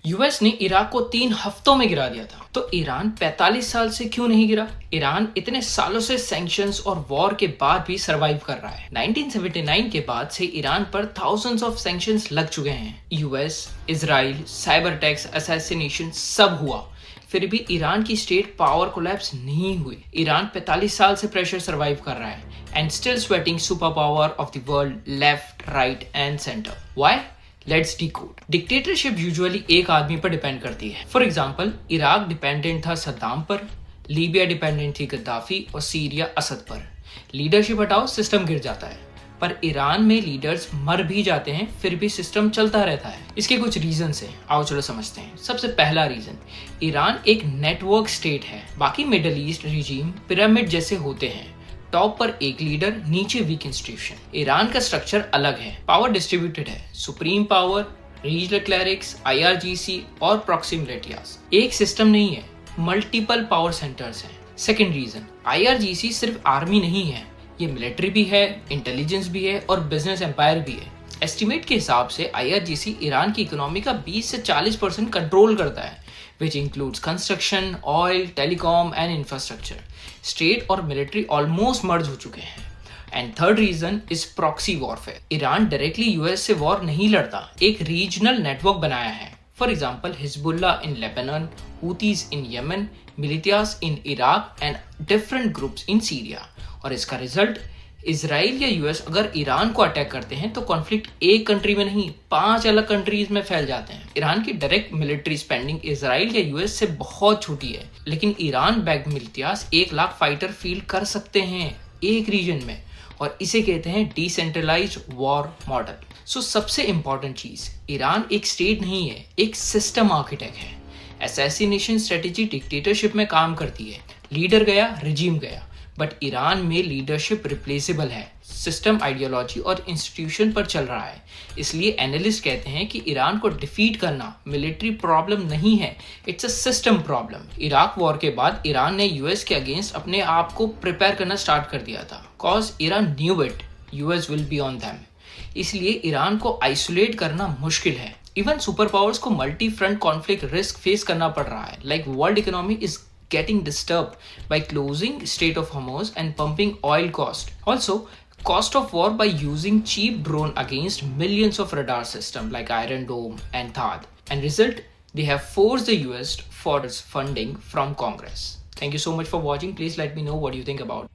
US ने Iraq को 3 हफ्तों में गिरा दिया था, तो ईरान 45 साल से क्यों नहीं गिरा? ईरान इतने सालों से सैंक्शंस और वॉर के बाद भी सरवाइव कर रहा है। 1979 के बाद से ईरान पर थाउजेंड्स ऑफ सैंक्शंस लग चुके हैं। US, Israel, cyber attacks, assassination सब हुआ, फिर भी ईरान की स्टेट पावर कोलैप्स नहीं हुई। ईरान 45 साल से प्रेशर सरवाइव कर रहा है and still sweating super power of the world left, right and centre. Why? Let's decode. Dictatorship usually एक आदमी पर डिपेंड करती है। फॉर एग्जांपल, इराक डिपेंडेंट था सद्दाम पर, लीबिया डिपेंडेंट थी गद्दाफी और सीरिया असद पर। लीडरशिप हटाओ, सिस्टम गिर जाता है। पर ईरान में लीडर्स मर भी जाते हैं, फिर भी सिस्टम चलता रहता है। इसके कुछ रीजन हैं, आओ चलो समझते हैं। सबसे पहला रीजन, ईरान एक नेटवर्क स्टेट है। बाकी मिडल ईस्ट रिजीम पिरामिड जैसे होते हैं, टॉप पर एक लीडर, नीचे वीक इंस्टीट्यूशन। ईरान का स्ट्रक्चर अलग है, पावर डिस्ट्रीब्यूटेड है, supreme power, regional clerics, IRGC और प्रॉक्सिमिलिटियास। एक सिस्टम नहीं है, मल्टीपल पावर सेंटर्स हैं। सेकेंड रीजन, IRGC सिर्फ आर्मी नहीं है, ये मिलिट्री भी है, इंटेलिजेंस भी है और बिजनेस एम्पायर भी है। एस्टिमेट के हिसाब से IRGC ईरान की इकोनॉमी का 20 से 40% कंट्रोल करता है, which includes construction, oil, telecom and infrastructure. State और military almost merge हो चुके हैं। And third reason is proxy warfare. Iran directly US से वॉर नहीं लड़ता, एक रीजनल नेटवर्क बनाया है। For example, Hezbollah in Lebanon, Houthis in Yemen, militias in Iraq and different groups in Syria. और इसका रिजल्ट, इजराइल या यूएस अगर ईरान को अटैक करते हैं तो कॉन्फ्लिक्ट एक कंट्री में नहीं, 5 अलग कंट्रीज में फैल जाते हैं। ईरान की डायरेक्ट मिलिट्री स्पेंडिंग इजराइल या यूएस से बहुत छोटी है, लेकिन Iran backed militias 1 lakh fighter field कर सकते हैं एक रीजन में, और इसे कहते हैं डिसेंट्रलाइज्ड वॉर मॉडल। सो सबसे इंपॉर्टेंट चीज, ईरान एक स्टेट नहीं है, एक सिस्टम आर्किटेक्ट है। असैसिनेशन स्ट्रेटेजी डिक्टेटरशिप में काम करती है, लीडर गया, रिजीम गया। बट ईरान में लीडरशिप रिप्लेसेबल है, सिस्टम, आइडियोलॉजी और इंस्टीट्यूशन पर चल रहा है। इसलिए एनालिस्ट कहते हैं कि ईरान को डिफीट करना मिलिट्री प्रॉब्लम नहीं है, it's a system problem. Iraq war के बाद ईरान ने यूएस के अगेंस्ट अपने आप को प्रिपेयर करना स्टार्ट कर दिया था, cause Iran knew it US will be on them. इसलिए ईरान को आइसोलेट करना मुश्किल है। इवन सुपर पावर्स को multi front conflict risk face करना पड़ रहा है, like world economy is getting disturbed by closing Strait of Hormuz and pumping oil cost. Also, cost of war by using cheap drone against millions of radar systems like Iron Dome and THAAD. And result, they have forced the US for its funding from Congress. Thank you so much for watching. Please let me know what you think about